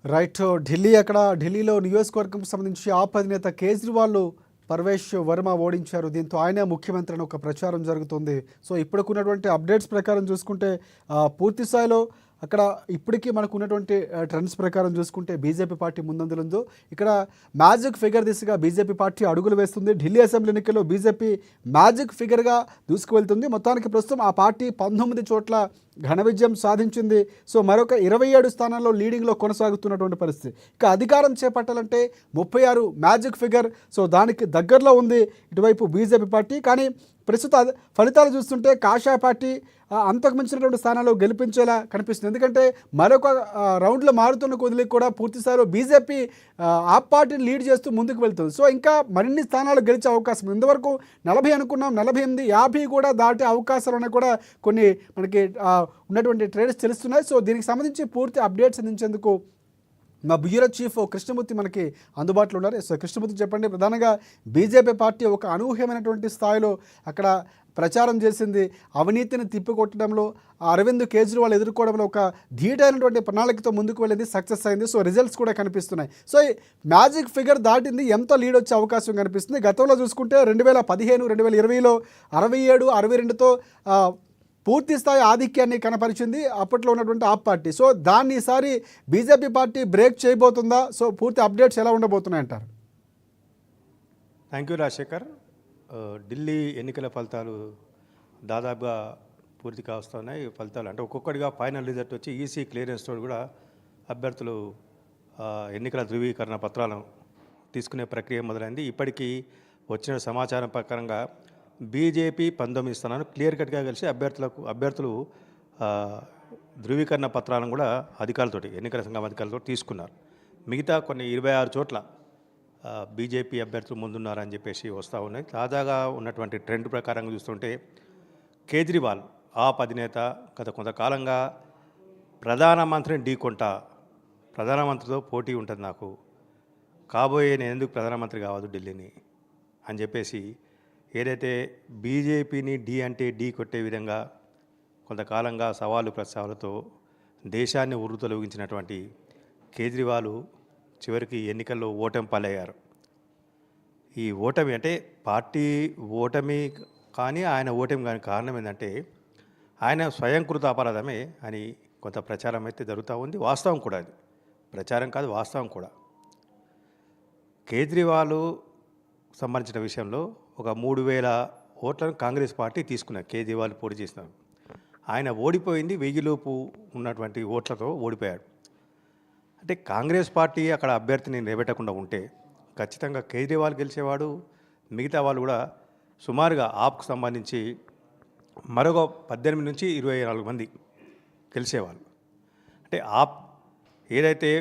Right. ఢిల్లీలో నియోజకవర్గం సంబంధించి ఆప్ అధినేత కేజ్రీవాల్ పర్వేష్ వర్మ ఓడించారు. దీంతో ఆయనే ముఖ్యమంత్రి అని ఒక ప్రచారం జరుగుతుంది. సో ఇప్పుడుకున్నటువంటి అప్డేట్స్ ప్రకారం చూసుకుంటే పూర్తి స్థాయిలో అక్కడ ఇప్పటికీ మనకు ఉన్నటువంటి ట్రెండ్స్ ప్రకారం చూసుకుంటే బీజేపీ పార్టీ ముందంజలో ఉందో ఇక్కడ మ్యాజిక్ ఫిగర్ దిశగా బీజేపీ పార్టీ అడుగులు వేస్తుంది. ఢిల్లీ అసెంబ్లీ ఎన్నికల్లో బీజేపీ మ్యాజిక్ ఫిగర్గా దూసుకువెళ్తుంది. మొత్తానికి ప్రస్తుతం ఆ పార్టీ 19 చోట్ల ఘన విజయం సాధించింది. సో మరొక 27 స్థానాల్లో లీడింగ్లో కొనసాగుతున్నటువంటి పరిస్థితి. ఇక అధికారం చేపట్టాలంటే 36 మ్యాజిక్ ఫిగర్. సో దానికి దగ్గరలో ఉంది ఇటువైపు బీజేపీ పార్టీ. కానీ ప్రస్తుత ఫలితాలు చూస్తుంటే కాషాయ పార్టీ అంతకు మించినటువంటి స్థానాల్లో గెలిపించేలా కనిపిస్తుంది. ఎందుకంటే మరొక రౌండ్లో మారుతున్న కొద్దికి కూడా పూర్తి స్థాయిలో బీజేపీ ఆ పార్టీని లీడ్ చేస్తూ ముందుకు వెళ్తుంది. సో ఇంకా మరిన్ని స్థానాలు గెలిచే అవకాశం. ఇంతవరకు 40 అనుకున్నాం, 48, 50 కూడా దాటే అవకాశాలు ఉన్నాయి కూడా కొన్ని మనకి ఉన్నటువంటి ట్రేడ్స్ తెలుస్తున్నాయి. సో దీనికి సంబంధించి పూర్తి అప్డేట్స్ అందించేందుకు మా బ్యూరో చీఫ్ కృష్ణమూర్తి మనకి అందుబాటులో ఉన్నారు. సో కృష్ణమూర్తి చెప్పండి, ప్రధానంగా బీజేపీ పార్టీ ఒక అనూహ్యమైనటువంటి స్థాయిలో అక్కడ ప్రచారం చేసింది. అవినీతిని తిప్పికొట్టడంలో అరవింద్ కేజ్రీవాల్ ఎదుర్కోవడంలో ఒక ధీటైనటువంటి ప్రణాళికతో ముందుకు వెళ్ళింది, సక్సెస్ అయింది. సో రిజల్ట్స్ కూడా కనిపిస్తున్నాయి. సో ఈ మ్యాజిక్ ఫిగర్ దాటింది, ఎంత లీడ్ వచ్చే అవకాశం కనిపిస్తుంది? గతంలో చూసుకుంటే 2015, 2020లో 67, 62తో పూర్తి స్థాయి ఆధిక్యాన్ని కనపరిచింది అప్పట్లో ఉన్నటువంటి ఆప్ పార్టీ. సో దాన్ని ఈసారి బీజేపీ పార్టీ బ్రేక్ చేయబోతుందా? సో పూర్తి అప్డేట్స్ ఎలా ఉండబోతున్నాయంటారు? Thank you Rajasekhar. ఢిల్లీ ఎన్నికల ఫలితాలు దాదాపుగా పూర్తి కావస్తున్నాయి. ఫలితాలు అంటే ఒక్కొక్కటిగా ఫైనల్ రిజల్ట్ వచ్చి ఈసీ క్లియరెన్స్ తోటి కూడా అభ్యర్థులు ఎన్నికల ధృవీకరణ పత్రాలను తీసుకునే ప్రక్రియ మొదలైంది. ఇప్పటికీ వచ్చిన సమాచారం ప్రకారంగా బీజేపీ 19 స్థానాలు క్లియర్ కట్గా కలిసి అభ్యర్థులు ధృవీకరణ పత్రాలను కూడా అధికారులతోటి ఎన్నికల సంఘం అధికారులతో తీసుకున్నారు. మిగతా కొన్ని 26 చోట్ల బీజేపీ అభ్యర్థులు ముందున్నారని చెప్పేసి వస్తూ ఉన్నాయి. తాజాగా ఉన్నటువంటి ట్రెండ్ ప్రకారంగా చూస్తుంటే కేజ్రీవాల్ ఆప్ అధినేత గత కొంతకాలంగా ప్రధానమంత్రిని ఢీకొంటా, ప్రధానమంత్రితో పోటీ ఉంటుంది, నాకు కాబోయే నేను ఎందుకు ప్రధానమంత్రి కావద్దు ఢిల్లీని అని చెప్పేసి ఏదైతే బీజేపీని అంటే ఢీ కొట్టే విధంగా కొంతకాలంగా సవాలు ప్రస్తావాలతో దేశాన్ని ఉర్రుతొలగించినటువంటి కేజ్రీవాల్ చివరికి ఎన్నికల్లో ఓటమి పాలయ్యారు. ఈ ఓటమి అంటే పార్టీ ఓటమి కానీ ఆయన ఓటమి కానీ కారణం ఏంటంటే ఆయన స్వయంకృత అపరాధమే అని కొంత ప్రచారం అయితే జరుగుతూ ఉంది. వాస్తవం కూడా, అది ప్రచారం కాదు, వాస్తవం కూడా. కేజ్రీవాల్ సంబంధించిన విషయంలో ఒక 3000 ఓట్లను కాంగ్రెస్ పార్టీ తీసుకున్నారు. కేజ్రీవాల్ పోటీ చేసినారు. ఆయన ఓడిపోయింది 1000 లోపు ఉన్నటువంటి ఓట్లతో ఓడిపోయాడు. అంటే కాంగ్రెస్ పార్టీ అక్కడ అభ్యర్థిని నిలబెట్టకుండా ఉంటే ఖచ్చితంగా కేజ్రీవాల్ గెలిచేవాడు. మిగతా వాళ్ళు కూడా సుమారుగా ఆప్కు సంబంధించి మరొక 18 నుంచి 24 మంది గెలిచేవాళ్ళు. అంటే ఆప్ ఏదైతే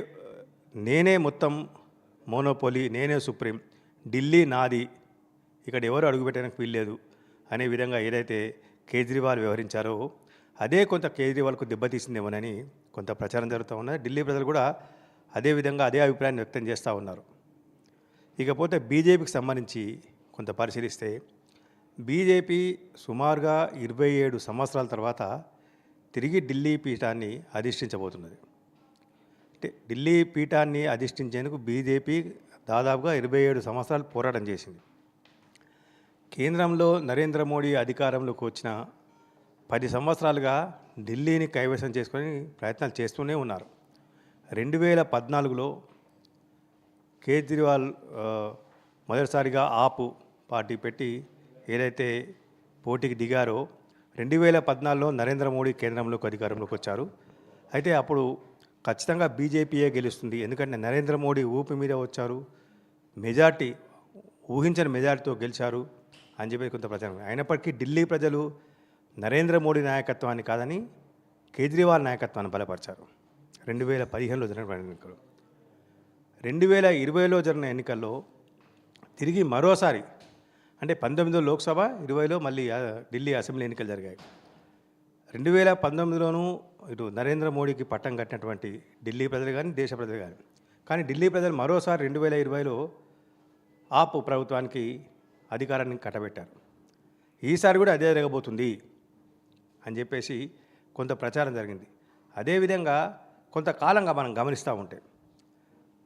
నేనే మొత్తం మోనోపోలీ, నేనే సుప్రీం, ఢిల్లీ నాది, ఇక్కడ ఎవరు అడుగుపెట్టడానికి వీల్లేదు అనే విధంగా ఏదైతే కేజ్రీవాల్ వ్యవహరించారో అదే కొంత కేజ్రీవాల్కు దెబ్బతీసిందేమోనని కొంత ప్రచారం జరుగుతూ ఉన్నది. ఢిల్లీ ప్రజలు కూడా అదే అభిప్రాయాన్ని వ్యక్తం చేస్తూ ఉన్నారు. ఇకపోతే బీజేపీకి సంబంధించి కొంత పరిశీలిస్తే బీజేపీ సుమారుగా 27 సంవత్సరాల తర్వాత తిరిగి ఢిల్లీ పీఠాన్ని అధిష్ఠించబోతున్నది. అంటే ఢిల్లీ పీఠాన్ని అధిష్ఠించేందుకు బీజేపీ దాదాపుగా 27 సంవత్సరాలు పోరాటం చేసింది. కేంద్రంలో నరేంద్ర మోడీ అధికారంలోకి వచ్చిన 10 సంవత్సరాలుగా ఢిల్లీని కైవసం చేసుకొని ప్రయత్నాలు చేస్తూనే ఉన్నారు. 2014లో కేజ్రీవాల్ మొదటిసారిగా ఆప్ పార్టీ పెట్టి ఏదైతే పోటీకి దిగారో 2014లో నరేంద్ర మోడీ కేంద్రంలోకి అధికారంలోకి వచ్చారు. అయితే అప్పుడు ఖచ్చితంగా బీజేపీయే గెలుస్తుంది, ఎందుకంటే నరేంద్ర మోడీ ఊపి మీద వచ్చారు, మెజార్టీ ఊహించని మెజార్టీతో గెలిచారు అని చెప్పి కొంత ప్రచారం. అయినప్పటికీ ఢిల్లీ ప్రజలు నరేంద్ర మోడీ నాయకత్వాన్ని కాదని కేజ్రీవాల్ నాయకత్వాన్ని బలపరిచారు. 2015లో జరిగిన ఎన్నికలు, 2020లో జరిగిన ఎన్నికల్లో తిరిగి మరోసారి అంటే 19లో లోక్సభ, 20లో మళ్ళీ ఢిల్లీ అసెంబ్లీ ఎన్నికలు జరిగాయి. 2019లోనూ ఇటు నరేంద్ర మోడీకి పట్టం కట్టినటువంటి ఢిల్లీ ప్రజలు కానీ దేశ ప్రజలు కానీ ఢిల్లీ ప్రజలు మరోసారి 2020లో ఆప్ ప్రభుత్వానికి అధికారాన్ని కట్టబెట్టారు. ఈసారి కూడా అదే జరగబోతుంది అని చెప్పేసి కొంత ప్రచారం జరిగింది. అదేవిధంగా కొంతకాలంగా మనం గమనిస్తూ ఉంటే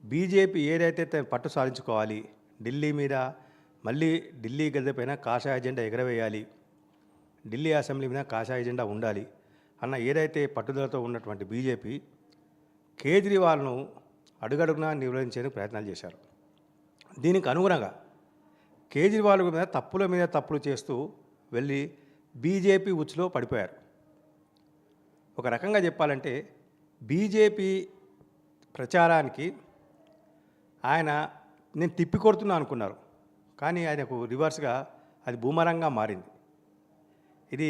బీజేపీ ఏదైతే పట్టు సాధించుకోవాలి, ఢిల్లీ మీద మళ్ళీ ఢిల్లీ గద్దెపైన కాషాయ జెండా ఎగరవేయాలి, ఢిల్లీ అసెంబ్లీ మీద కాషాయ జెండా ఉండాలి అన్న ఏదైతే పట్టుదలతో ఉన్నటువంటి బీజేపీ కేజ్రీవాల్ను అడుగడుగునా నిర్వహించేందుకు ప్రయత్నాలు చేశారు. దీనికి అనుగుణంగా కేజ్రీవాల్ మీద తప్పులు చేస్తూ వెళ్ళి బీజేపీ ఉచ్చులో పడిపోయారు. ఒక రకంగా చెప్పాలంటే బీజేపీ ప్రచారానికి ఆయన నేను తిప్పికొడుతున్నా అనుకున్నారు, కానీ ఆయనకు రివర్స్గా అది బూమరంగా మారింది. ఇది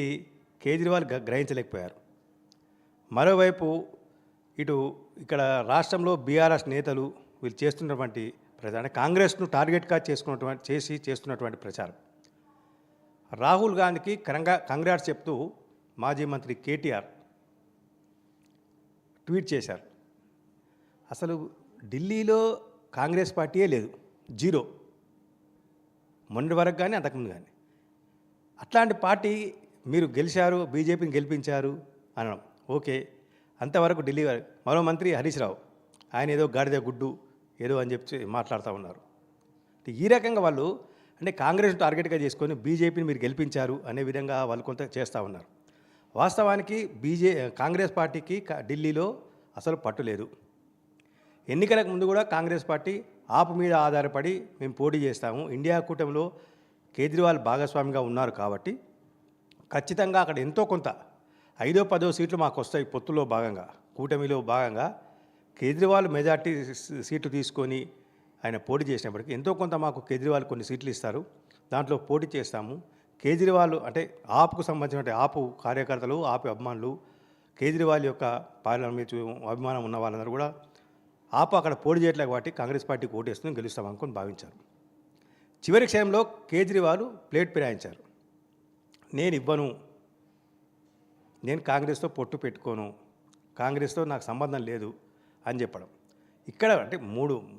కేజ్రీవాల్ గ్రహించలేకపోయారు. మరోవైపు ఇక్కడ రాష్ట్రంలో బీఆర్ఎస్ నేతలు వీళ్ళు చేస్తున్నటువంటి ప్రచారం, కాంగ్రెస్ను టార్గెట్గా చేస్తున్నటువంటి ప్రచారం, రాహుల్ గాంధీకి కంగ్రాట్స్ చెప్తూ మాజీ మంత్రి కేటీఆర్ ట్వీట్ చేశారు. అసలు ఢిల్లీలో కాంగ్రెస్ పార్టీయే లేదు, జీరో, మొన్నటి వరకు కానీ అంతకుముందు కానీ. అట్లాంటి పార్టీ మీరు గెలిచారు, బీజేపీని గెలిపించారు అనడం ఓకే, అంతవరకు ఢిల్లీ మరో మంత్రి హరీష్ రావు ఆయన ఏదో గాడిద గుడ్డు ఏదో అని చెప్పి మాట్లాడుతూ ఉన్నారు. ఈ రకంగా వాళ్ళు అంటే కాంగ్రెస్ టార్గెట్గా చేసుకొని బీజేపీని మీరు గెలిపించారు అనే విధంగా వాళ్ళు కొంత చేస్తూ ఉన్నారు. వాస్తవానికి కాంగ్రెస్ పార్టీకి ఢిల్లీలో అసలు పట్టు లేదు. ఎన్నికలకు ముందు కూడా కాంగ్రెస్ పార్టీ ఆపు మీద ఆధారపడి మేము పోటీ చేస్తాము, ఇండియా కూటమిలో కేజ్రీవాల్ భాగస్వామిగా ఉన్నారు కాబట్టి ఖచ్చితంగా అక్కడ ఎంతో కొంత 5-10 సీట్లు మాకు వస్తాయి, పొత్తులో భాగంగా కూటమిలో భాగంగా కేజ్రీవాల్ మెజార్టీ సీట్లు తీసుకొని ఆయన పోటీ చేసినప్పటికీ ఎంతో కొంత మాకు కేజ్రీవాల్ కొన్ని సీట్లు ఇస్తారు, దాంట్లో పోటీ చేస్తాము. కేజ్రీవాల్ అంటే ఆపుకు సంబంధించిన ఆపు కార్యకర్తలు, ఆపు అభిమానులు, కేజ్రీవాల్ యొక్క పాలన మీద అభిమానం ఉన్న వాళ్ళందరూ కూడా ఆపు అక్కడ పోటీ చేయట్లేదు కాబట్టి కాంగ్రెస్ పార్టీకి ఓటేస్తుంది, గెలుస్తామనుకొని భావించారు. చివరి క్షయంలో కేజ్రీవాల్ ప్లేట్ ఫిరాయించారు. నేను ఇవ్వను, నేను కాంగ్రెస్తో పొట్టు పెట్టుకోను, కాంగ్రెస్తో నాకు సంబంధం లేదు అని చెప్పడం. ఇక్కడ అంటే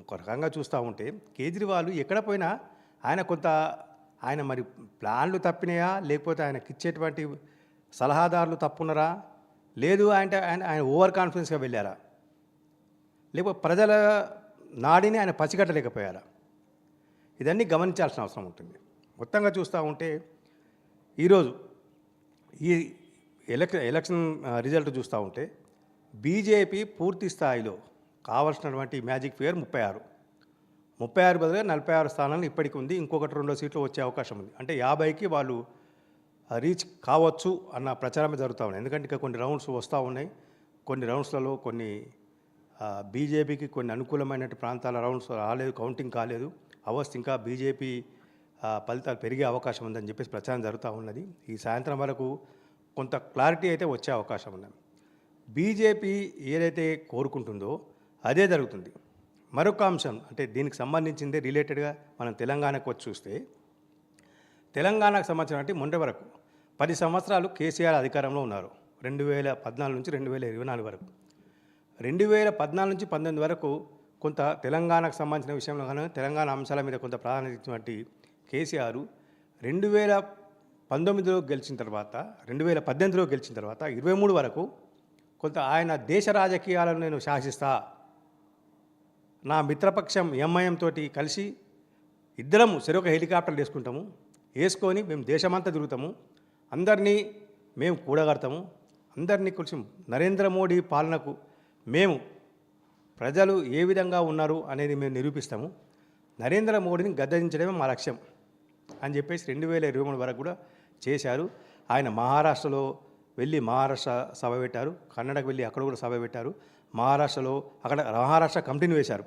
ఒక రకంగా చూస్తూ ఉంటే కేజ్రీవాల్ ఎక్కడ పోయినా ఆయన మరి ప్లాన్లు తప్పినాయా, లేకపోతే ఆయనకి ఇచ్చేటువంటి సలహాదారులు తప్పున్నారా, లేదు అంటే ఆయన ఓవర్ కాన్ఫిడెన్స్గా వెళ్ళారా, లేకపోతే ప్రజల నాడిని ఆయన పసిగట్టలేకపోయారా, ఇదన్నీ గమనించాల్సిన అవసరం ఉంటుంది. మొత్తంగా చూస్తూ ఉంటే ఈరోజు ఈ ఎలక్షన్ రిజల్ట్ చూస్తూ ఉంటే బీజేపీ పూర్తి స్థాయిలో కావాల్సినటువంటి మ్యాజిక్ ఫిగర్ 36 బదులుగా 46 స్థానాలు ఇప్పటికి ఉంది. ఇంకొకటి 2 సీట్లు వచ్చే అవకాశం ఉంది. అంటే 50కి వాళ్ళు రీచ్ కావచ్చు అన్న ప్రచారమే జరుగుతూ ఉన్నాయి. ఎందుకంటే ఇంకా కొన్ని రౌండ్స్ వస్తూ ఉన్నాయి. కొన్ని రౌండ్స్లలో కొన్ని బీజేపీకి కొన్ని అనుకూలమైన ప్రాంతాల రౌండ్స్ రాలేదు, కౌంటింగ్ కాలేదు, అవస్థ ఇంకా బీజేపీ ఫలితాలు పెరిగే అవకాశం ఉందని చెప్పేసి ప్రచారం జరుగుతూ ఉన్నది. ఈ సాయంత్రం వరకు కొంత క్లారిటీ అయితే వచ్చే అవకాశం ఉన్నది. బీజేపీ ఏదైతే కోరుకుంటుందో అదే జరుగుతుంది. మరొక అంశం అంటే దీనికి సంబంధించిందే రిలేటెడ్గా మనం తెలంగాణకు వచ్చి చూస్తే, తెలంగాణకు సంబంధించిన మొన్నటి వరకు 10 సంవత్సరాలు కేసీఆర్ అధికారంలో ఉన్నారు. 2014 నుంచి 2024 వరకు. 2014 నుంచి 2019 వరకు కొంత తెలంగాణకు సంబంధించిన విషయంలో కానీ తెలంగాణ అంశాల మీద కొంత ప్రాధాన్యత ఇచ్చినటువంటి కేసీఆర్ 2019లో గెలిచిన తర్వాత 2018లో గెలిచిన తర్వాత 23 వరకు కొంత ఆయన దేశ రాజకీయాలను నేను శాసిస్తా, నా మిత్రపక్షం ఎంఐఎం తోటి కలిసి ఇద్దరం చెరొక హెలికాప్టర్లు వేసుకొని మేము దేశమంతా తిరుగుతాము, అందరినీ మేము కూడగడతాము, అందరినీ కలిసి నరేంద్ర మోడీ పాలనకు మేము ప్రజలు ఏ విధంగా ఉన్నారు అనేది మేము నిరూపిస్తాము, నరేంద్ర మోడీని గద్దెదించడమే మా లక్ష్యం అని చెప్పేసి 2023 వరకు కూడా చేశారు. ఆయన మహారాష్ట్రలో వెళ్ళి మహారాష్ట్ర సభ పెట్టారు, కన్నడకు వెళ్ళి అక్కడ కూడా సభ పెట్టారు. మహారాష్ట్ర కమిటీని వేశారు.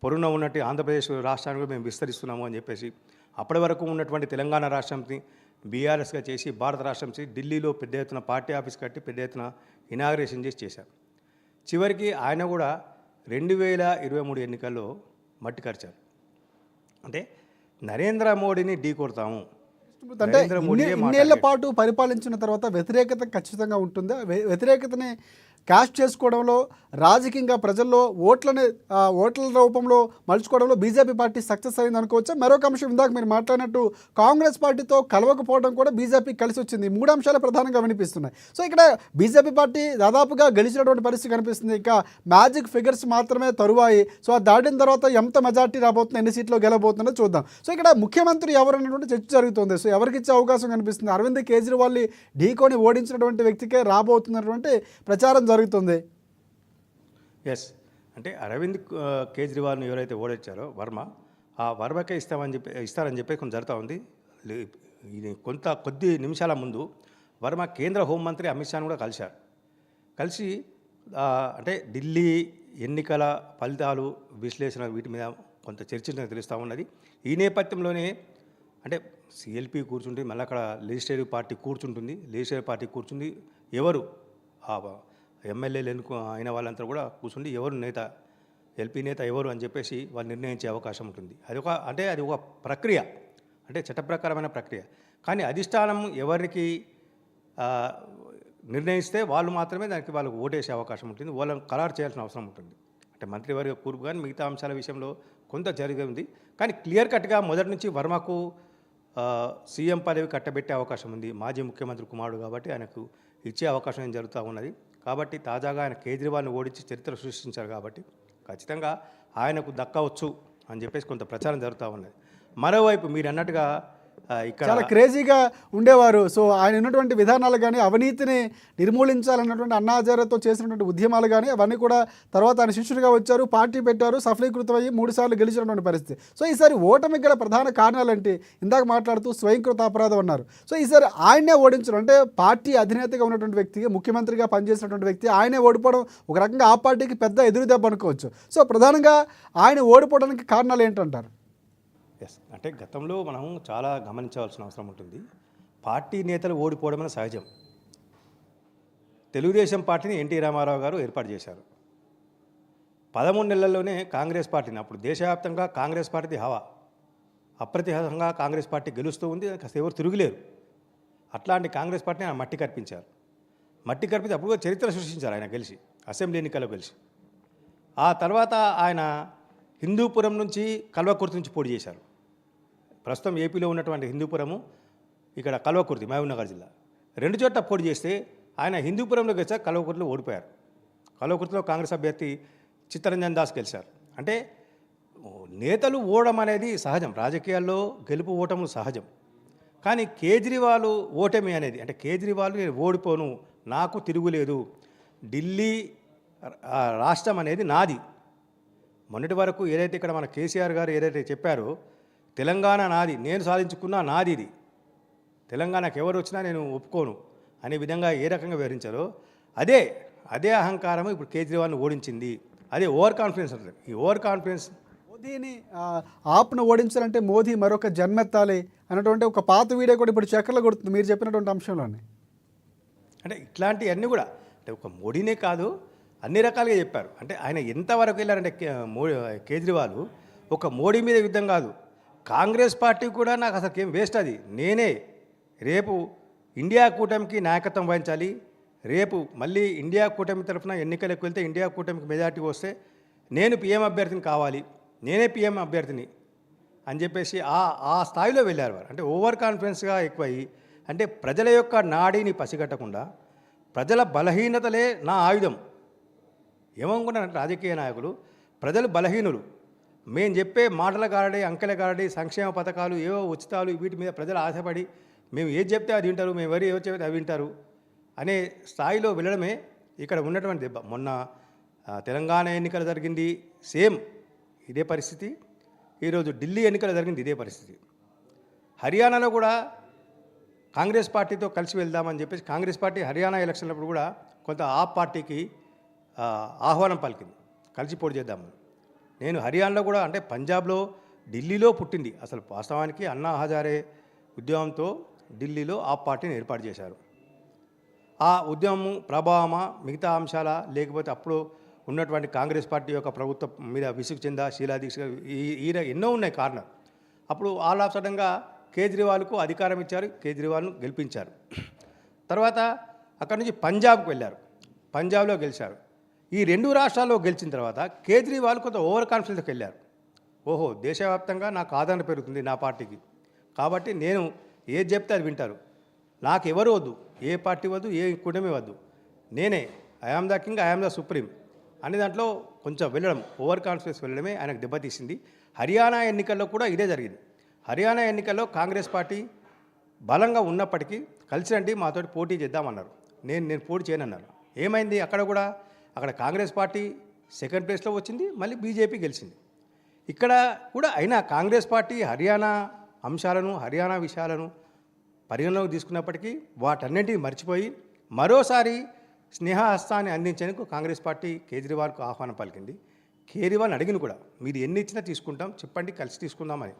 పొరుగున ఉన్నట్టు ఆంధ్రప్రదేశ్ రాష్ట్రాన్ని కూడా మేము విస్తరిస్తున్నాము అని చెప్పేసి అప్పటి వరకు ఉన్నటువంటి తెలంగాణ రాష్ట్రంని బీఆర్ఎస్గా చేసి భారత రాష్ట్రం చేసి ఢిల్లీలో పెద్ద ఎత్తున పార్టీ ఆఫీస్ కట్టి పెద్ద ఎత్తున ఇనాగ్రేషన్ చేశారు. చివరికి ఆయన కూడా 2023 ఎన్నికల్లో మట్టి కరిచారు. అంటే నరేంద్ర మోడీని ఢీ కొడతాము, అంటే ఇన్నేళ్ల పాటు పరిపాలించిన తర్వాత వ్యతిరేకత ఖచ్చితంగా ఉంటుంది. వ్యతిరేకతని క్యాష్ చేసుకోవడంలో రాజకీయంగా ప్రజల్లో ఓట్ల రూపంలో మలుచుకోవడంలో బీజేపీ పార్టీ సక్సెస్ అయింది అనుకోవచ్చా? మరొక అంశం ఇందాక మీరు మాట్లాడినట్టు కాంగ్రెస్ పార్టీతో కలవకపోవడం కూడా బీజేపీ కలిసి వచ్చింది. 3 అంశాలు ప్రధానంగా వినిపిస్తున్నాయి. సో ఇక్కడ బీజేపీ పార్టీ దాదాపుగా గెలిచినటువంటి పరిస్థితి కనిపిస్తుంది. ఇంకా మ్యాజిక్ ఫిగర్స్ మాత్రమే తరువాయి. సో అది దాటిన తర్వాత ఎంత మెజార్టీ రాబోతుంది, ఎన్ని సీట్లు గెలబోతుందో చూద్దాం. సో ఇక్కడ ముఖ్యమంత్రి ఎవరు అనేటువంటి చర్చ జరుగుతుంది. సో ఎవరికి ఇచ్చే అవకాశం కనిపిస్తుంది? అరవింద్ కేజ్రీవాల్ని ఢీకొని ఓడించినటువంటి వ్యక్తికే రాబోతున్నటువంటి ప్రచారం జరుగుతుంది. ఎస్, అంటే అరవింద్ కేజ్రీవాల్ని ఎవరైతే ఓడించారో వర్మ, ఆ వర్మకే ఇస్తారని చెప్పి కొంచెం జరుగుతూ ఉంది. ఇది కొద్ది నిమిషాల ముందు వర్మ కేంద్ర హోంమంత్రి అమిత్ షాను కూడా కలిసి అంటే ఢిల్లీ ఎన్నికల ఫలితాలు విశ్లేషణ వీటి మీద కొంత చర్చించడం తెలుస్తూ ఉన్నది. ఈ నేపథ్యంలోనే అంటే సిఎల్పి కూర్చుంటుంది, మళ్ళీ అక్కడ లెజిస్లేటివ్ పార్టీ కూర్చుంది, ఎవరు ఎమ్మెల్యేలు అయిన వాళ్ళంతా కూడా కూర్చుండి ఎవరు నేత, ఎల్పీ నేత ఎవరు అని చెప్పేసి వాళ్ళు నిర్ణయించే అవకాశం ఉంటుంది. అది ఒక ప్రక్రియ, అంటే చట్టప్రకారమైన ప్రక్రియ. కానీ అధిష్టానం ఎవరికి నిర్ణయిస్తే వాళ్ళు మాత్రమే దానికి వాళ్ళకు ఓటేసే అవకాశం ఉంటుంది, వాళ్ళని ఖరారు చేయాల్సిన అవసరం ఉంటుంది. అంటే మంత్రివర్గ కూర్పు కానీ మిగతా అంశాల విషయంలో కొంత జరిగింది. కానీ క్లియర్ కట్గా మొదటి నుంచి వర్మకు సీఎం పదవి కట్టబెట్టే అవకాశం ఉంది. మాజీ ముఖ్యమంత్రి కుమారుడు కాబట్టి ఆయనకు ఇచ్చే అవకాశం ఏం జరుగుతూ ఉన్నది. కాబట్టి తాజాగా ఆయన కేజ్రీవాల్ని ఓడించి చరిత్ర సృష్టించారు కాబట్టి ఖచ్చితంగా ఆయనకు దక్కవచ్చు అని చెప్పేసి కొంత ప్రచారం జరుగుతూ ఉన్నది. మరోవైపు మీరు అన్నట్టుగా ఇక్కడ చాలా క్రేజీగా ఉండేవారు. సో ఆయన ఉన్నటువంటి విధానాలు కానీ, అవినీతిని నిర్మూలించాలన్నటువంటి అన్నా హజారేతో చేసినటువంటి ఉద్యమాలు కానీ అవన్నీ కూడా తర్వాత ఆయన శిష్యుడిగా వచ్చారు, పార్టీ పెట్టారు, సఫలీకృతమయ్యి 3 సార్లు గెలిచినటువంటి పరిస్థితి. సో ఈసారి ఓటమికి గల ప్రధాన కారణాలు ఏంటి? ఇందాక మాట్లాడుతూ స్వయంకృత అపరాధం అన్నారు. సో ఈసారి ఆయనే ఓడించడం, అంటే పార్టీ అధినేతగా ఉన్నటువంటి వ్యక్తి, ముఖ్యమంత్రిగా పనిచేసినటువంటి వ్యక్తి ఆయనే ఓడిపోవడం ఒక రకంగా ఆ పార్టీకి పెద్ద ఎదురు దెబ్బ అనుకోవచ్చు. సో ప్రధానంగా ఆయన ఓడిపోవడానికి కారణాలు ఏంటంటారు? ఎస్, అంటే గతంలో మనం చాలా గమనించవలసిన అవసరం ఉంటుంది. పార్టీ నేతలు ఓడిపోవడం అనేది సహజం. తెలుగుదేశం పార్టీని ఎన్టీ రామారావు గారు ఏర్పాటు చేశారు. 13 నెలల్లోనే కాంగ్రెస్ పార్టీని, అప్పుడు దేశవ్యాప్తంగా కాంగ్రెస్ పార్టీది హవా, అప్రతిహతంగా కాంగ్రెస్ పార్టీ గెలుస్తూ ఉంది, కాస్త ఎవరు తిరుగులేరు. అట్లాంటి కాంగ్రెస్ పార్టీని ఆయన మట్టి కనిపించి అప్పుడు చరిత్ర సృష్టించారు ఆయన గెలిచి, అసెంబ్లీ ఎన్నికల్లో గెలిచి. ఆ తర్వాత ఆయన హిందూపురం నుంచి కల్వకుర్తి నుంచి పోటీ చేశారు. ప్రస్తుతం ఏపీలో ఉన్నటువంటి హిందూపురము, ఇక్కడ కల్వకుర్తి, మహబూబ్నగర్ జిల్లా, 2 చోట్ల పోటీ చేస్తే ఆయన హిందూపురంలో గెలిచారు, కల్వకుర్తిలో ఓడిపోయారు. కల్వకుర్తిలో కాంగ్రెస్ అభ్యర్థి చిత్తరంజన్ దాస్ గెలిచారు. అంటే నేతలు ఓడడం అనేది సహజం, రాజకీయాల్లో గెలుపు ఓటములు సహజం. కానీ కేజ్రీవాల్ ఓటమి అనేది, అంటే కేజ్రీవాల్ నేను ఓడిపోను, నాకు తిరుగులేదు, ఢిల్లీ రాష్ట్రం అనేది నాది. మొన్నటి వరకు ఏదైతే ఇక్కడ మన కేసీఆర్ గారు ఏదైతే చెప్పారో, తెలంగాణ నాది, నేను సాధించుకున్నా నాది, ఇది తెలంగాణకు ఎవరు వచ్చినా నేను ఒప్పుకోను అనే విధంగా ఏ రకంగా వివరించారో అదే అహంకారం ఇప్పుడు కేజ్రీవాల్ని ఓడించింది. అదే ఓవర్ కాన్ఫిడెన్స్ అంటారు. ఈ ఓవర్ కాన్ఫిడెన్స్ మోదీని ఆప్ను ఓడించాలంటే మోదీ మరొక జన్మెత్తాలి అన్నటువంటి ఒక పాత వీడియో కూడా ఇప్పుడు చక్కర్లు కొడుతుంది మీరు చెప్పినటువంటి అంశంలోనే. అంటే ఇట్లాంటివన్నీ కూడా అంటే ఒక మోడీనే కాదు, అన్ని రకాలుగా చెప్పారు. అంటే ఆయన ఎంతవరకు వెళ్ళారంటే కేజ్రీవాల్ ఒక మోడీ మీద యుద్ధం కాదు, కాంగ్రెస్ పార్టీ కూడా నాకు అసలు ఏం వేస్ట్, అది నేనే రేపు ఇండియా కూటమికి నాయకత్వం వహించాలి, రేపు మళ్ళీ ఇండియా కూటమి తరఫున ఎన్నికలకు వెళ్తే ఇండియా కూటమికి మెజార్టీ వస్తే నేను పీఎం అభ్యర్థిని కావాలి, నేనే పీఎం అభ్యర్థిని అని చెప్పేసి ఆ స్థాయిలో వెళ్ళారు వారు. అంటే ఓవర్ కాన్ఫిడెన్స్గా ఎక్కువయ్యి, అంటే ప్రజల యొక్క నాడిని పసిగట్టకుండా ప్రజల బలహీనతలే నా ఆయుధం ఏమనుకుంటారంటే రాజకీయ నాయకులు, ప్రజలు బలహీనులు, మేము చెప్పే మాటల గారడి, అంకెల గారడి, సంక్షేమ పథకాలు, ఏవో ఉచితాలు, వీటి మీద ప్రజలు ఆశపడి మేము ఏది చెప్తే అది వింటారు, మేము ఎవరు ఏవో చెప్తే అవి వింటారు అనే స్థాయిలో వెళ్ళడమే ఇక్కడ ఉన్నటువంటి దెబ్బ. మొన్న తెలంగాణ ఎన్నికలు జరిగింది, సేమ్ ఇదే పరిస్థితి. ఈరోజు ఢిల్లీ ఎన్నికలు జరిగింది, ఇదే పరిస్థితి. హర్యానాలో కూడా కాంగ్రెస్ పార్టీతో కలిసి వెళ్దామని చెప్పేసి కాంగ్రెస్ పార్టీ హర్యానా ఎలక్షన్లప్పుడు కూడా కొంత ఆప్ పార్టీకి ఆహ్వానం పలికింది, కలిసి పోటీ చేద్దామని. నేను హర్యానాలో కూడా, అంటే పంజాబ్లో, ఢిల్లీలో పుట్టింది అసలు వాస్తవానికి అన్నా హజారే ఉద్యమంతో ఢిల్లీలో ఆప్ పార్టీని ఏర్పాటు చేశారు. ఆ ఉద్యమం ప్రభావమా, మిగతా అంశాల, లేకపోతే అప్పుడు ఉన్నటువంటి కాంగ్రెస్ పార్టీ యొక్క ప్రభుత్వం మీద విసుగు చెందా, షీలా దీక్ష, ఎన్నో ఉన్నాయి కారణాలు. అప్పుడు ఆల్ ఆఫ్ సడన్గా కేజ్రీవాల్కు అధికారం ఇచ్చారు, కేజ్రీవాల్ను గెలిపించారు. తర్వాత అక్కడి నుంచి పంజాబ్కు వెళ్ళారు. పంజాబ్లో గెలిచారు. ఈ 2 రాష్ట్రాల్లో గెలిచిన తర్వాత కేజ్రీవాల్ కొంత ఓవర్ కాన్ఫిడెన్స్కి వెళ్ళారు. ఓహో, దేశవ్యాప్తంగా నాకు ఆదరణ పెరుగుతుంది నా పార్టీకి, కాబట్టి నేను ఏది చెప్తే అది వింటారు, నాకు ఎవరు వద్దు, ఏ పార్టీ వద్దు, ఏ కూటమి వద్దు, నేనే I am the king, I am the supreme అనే దాంట్లో కొంచెం వెళ్ళడం, ఓవర్ కాన్ఫిడెన్స్ వెళ్ళడమే ఆయనకు దెబ్బతీసింది. హర్యానా ఎన్నికల్లో కూడా ఇదే జరిగింది. హర్యానా ఎన్నికల్లో కాంగ్రెస్ పార్టీ బలంగా ఉన్నప్పటికీ కలిసి రండి మాతోటి పోటీ చేద్దామన్నారు. నేను పోటీ చేయనన్నారు. ఏమైంది అక్కడ కాంగ్రెస్ పార్టీ సెకండ్ ప్లేస్లో వచ్చింది, మళ్ళీ బీజేపీ గెలిచింది. ఇక్కడ కూడా అయినా కాంగ్రెస్ పార్టీ హర్యానా అంశాలను, హర్యానా విషయాలను పరిగణలోకి తీసుకున్నప్పటికీ వాటన్నింటినీ మర్చిపోయి మరోసారి స్నేహహస్తాన్ని అందించేందుకు కాంగ్రెస్ పార్టీ కేజ్రీవాల్కు ఆహ్వానం పలికింది. కేజ్రీవాల్ని అడిగిన కూడా, మీరు ఎన్ని ఇచ్చినా తీసుకుంటాం, చెప్పండి, కలిసి తీసుకుందామని.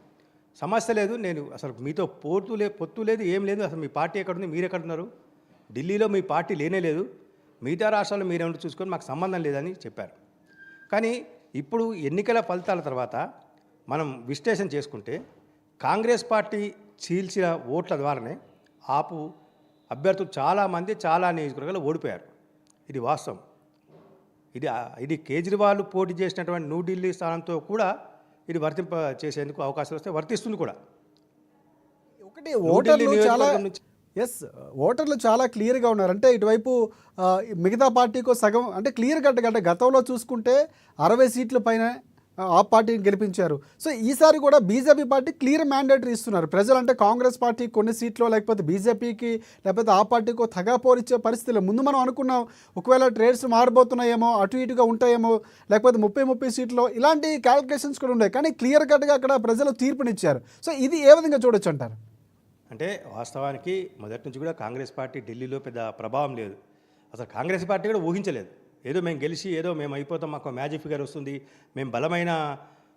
సమస్య లేదు, నేను అసలు మీతో పొత్తు లేదు, ఏం లేదు, అసలు మీ పార్టీ ఎక్కడుంది, మీరు ఎక్కడున్నారు, ఢిల్లీలో మీ పార్టీ లేనే లేదు, మిగతా రాష్ట్రాల్లో మీరేమిటో చూసుకొని మాకు సంబంధం లేదని చెప్పారు. కానీ ఇప్పుడు ఎన్నికల ఫలితాల తర్వాత మనం విశ్లేషణ చేసుకుంటే కాంగ్రెస్ పార్టీ చీల్చిన ఓట్ల ద్వారానే ఆపు అభ్యర్థులు చాలామంది చాలా నియోజకవర్గాలు ఓడిపోయారు. ఇది వాస్తవం. ఇది కేజ్రీవాల్ పోటీ చేసినటువంటి న్యూఢిల్లీ స్థానంతో కూడా ఇది వర్తింప చేసేందుకు అవకాశం వస్తే వర్తిస్తుంది కూడా. ఒకటి ఓటర్లు చాలా క్లియర్గా ఉన్నారు. అంటే ఇటువైపు మిగతా పార్టీకో సగం, అంటే క్లియర్ కట్గా, అంటే గతంలో చూసుకుంటే 60 సీట్ల పైన ఆ పార్టీని గెలిపించారు. సో ఈసారి కూడా బీజేపీ పార్టీ క్లియర్ మ్యాండేటరీ ఇస్తున్నారు. ప్రజలు అంటే కాంగ్రెస్ పార్టీ కొన్ని సీట్లు, లేకపోతే బీజేపీకి లేకపోతే ఆ పార్టీకో తగాపోరిచ్చే పరిస్థితులు ముందు మనం అనుకున్నాం. ఒకవేళ ట్రేడ్స్ మారబోతున్నాయేమో, అటు ఇటుగా ఉంటాయేమో, లేకపోతే 30 సీట్లు, ఇలాంటి క్యాలిక్యులేషన్స్ కూడా ఉన్నాయి. కానీ క్లియర్ కట్గా అక్కడ ప్రజలు తీర్పునిచ్చారు. సో ఇది ఏ విధంగా చూడొచ్చు అంటారు? అంటే వాస్తవానికి మొదటి నుంచి కూడా కాంగ్రెస్ పార్టీ ఢిల్లీలో పెద్ద ప్రభావం లేదు. అసలు కాంగ్రెస్ పార్టీ కూడా ఊహించలేదు. ఏదో మేము గెలిచి ఏదో మేము అయిపోతాం, మాకు మ్యాజిక్ ఫిగర్ వస్తుంది, మేము బలమైన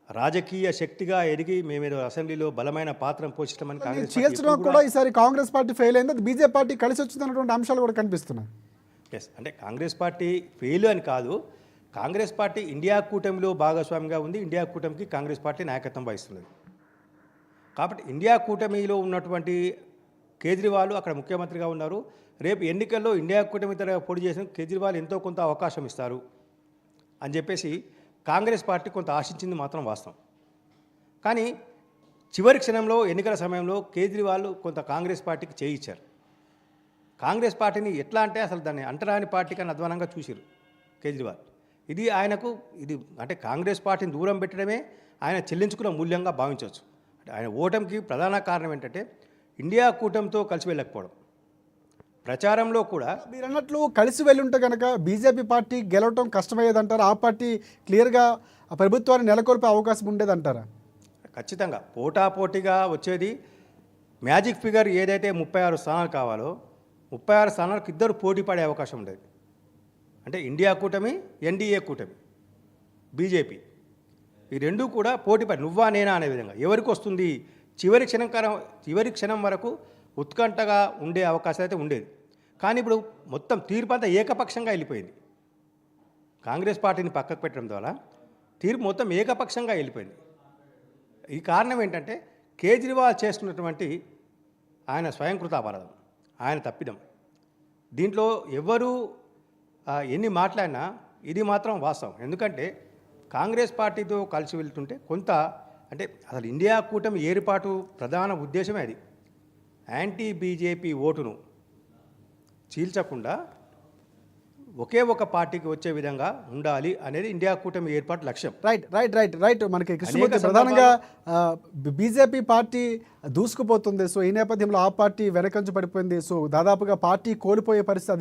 రాజకీయ శక్తిగా ఎదిగి మేమేదో అసెంబ్లీలో బలమైన పాత్ర పోషిస్తామని కాంగ్రెస్ చేర్చడం కూడా ఈసారి కాంగ్రెస్ పార్టీ ఫెయిల్ అయింది, అది బీజేపీ పార్టీ కలిసి వచ్చిందన్నటువంటి అంశాలు కూడా కనిపిస్తున్నాయి. ఎస్, అంటే కాంగ్రెస్ పార్టీ ఫెయిల్ అని కాదు, కాంగ్రెస్ పార్టీ ఇండియా కూటమిలో భాగస్వామిగా ఉంది, ఇండియా కూటమికి కాంగ్రెస్ పార్టీ నాయకత్వం వహిస్తున్నది. కాబట్టి ఇండియా కూటమిలో ఉన్నటువంటి కేజ్రీవాల్ అక్కడ ముఖ్యమంత్రిగా ఉన్నారు. రేపు ఎన్నికల్లో ఇండియా కూటమి తరఫున పోటీ చేసిన కేజ్రీవాల్ ఎంతో కొంత అవకాశం ఇస్తారు అని చెప్పేసి కాంగ్రెస్ పార్టీ కొంత ఆశించింది మాత్రం వాస్తవం. కానీ చివరి క్షణంలో ఎన్నికల సమయంలో కేజ్రీవాల్ కొంత కాంగ్రెస్ పార్టీకి చేయించారు. కాంగ్రెస్ పార్టీని ఎట్లా అంటే అసలు దాన్ని అంటరాని పార్టీ కన్నా అధ్వానంగా చూసిరు కేజ్రీవాల్. ఇది ఆయనకు అంటే కాంగ్రెస్ పార్టీని దూరం పెట్టడమే ఆయన చెల్లించుకున్న మూల్యంగా భావించవచ్చు. ఆయన ఓటమికి ప్రధాన కారణం ఏంటంటే ఇండియా కూటమితో కలిసి వెళ్ళకపోవడం. ప్రచారంలో కూడా మీరు అన్నట్లు కలిసి వెళ్ళుంటే కనుక బీజేపీ పార్టీ గెలవటం కష్టమయ్యేదంటారా? ఆ పార్టీ క్లియర్గా ఆ ప్రభుత్వాన్ని నెలకొల్పే అవకాశం ఉండేదంటారా? ఖచ్చితంగా పోటాపోటీగా వచ్చేది. మ్యాజిక్ ఫిగర్ ఏదైతే 36 స్థానాలు కావాలో 36 స్థానాలకు ఇద్దరు పోటీ పడే అవకాశం ఉండేది. అంటే ఇండియా కూటమి, ఎన్డీఏ కూటమి, బీజేపీ, ఈ రెండూ కూడా పోటీపడి నువ్వా నేనా అనే విధంగా ఎవరికి వస్తుంది చివరి క్షణం వరకు ఉత్కంఠగా ఉండే అవకాశం అయితే ఉండేది. కానీ ఇప్పుడు మొత్తం తీర్పు అంతా ఏకపక్షంగా వెళ్ళిపోయింది. కాంగ్రెస్ పార్టీని పక్కకు పెట్టడం ద్వారా తీర్పు మొత్తం ఏకపక్షంగా వెళ్ళిపోయింది. ఈ కారణం ఏంటంటే కేజ్రీవాల్ చేస్తున్నటువంటి ఆయన స్వయంకృత అపరాధం, ఆయన తప్పిదం. దీంట్లో ఎవరు ఎన్ని మాట్లాడినా ఇది మాత్రం వాస్తవం. ఎందుకంటే కాంగ్రెస్ పార్టీతో కలిసి వెళ్తుంటే కొంత అంటే అసలు ఇండియా కూటమి ఏర్పాటు ప్రధాన ఉద్దేశమే అది. యాంటీ బీజేపీ ఓటును చీల్చకుండా ఒకే ఒక పార్టీకి వచ్చే విధంగా ఉండాలి అనేది ఇండియా కూటమి ఏర్పాటు లక్ష్యం. రైట్ మనకి కృష్ణమూర్తి ప్రధానంగా బీజేపీ పార్టీ దూసుకుపోతుంది. సో ఈ నేపథ్యంలో ఆ పార్టీ వెనకంచు పడిపోయింది. సో దాదాపుగా పార్టీ కోల్పోయే పరిస్థితి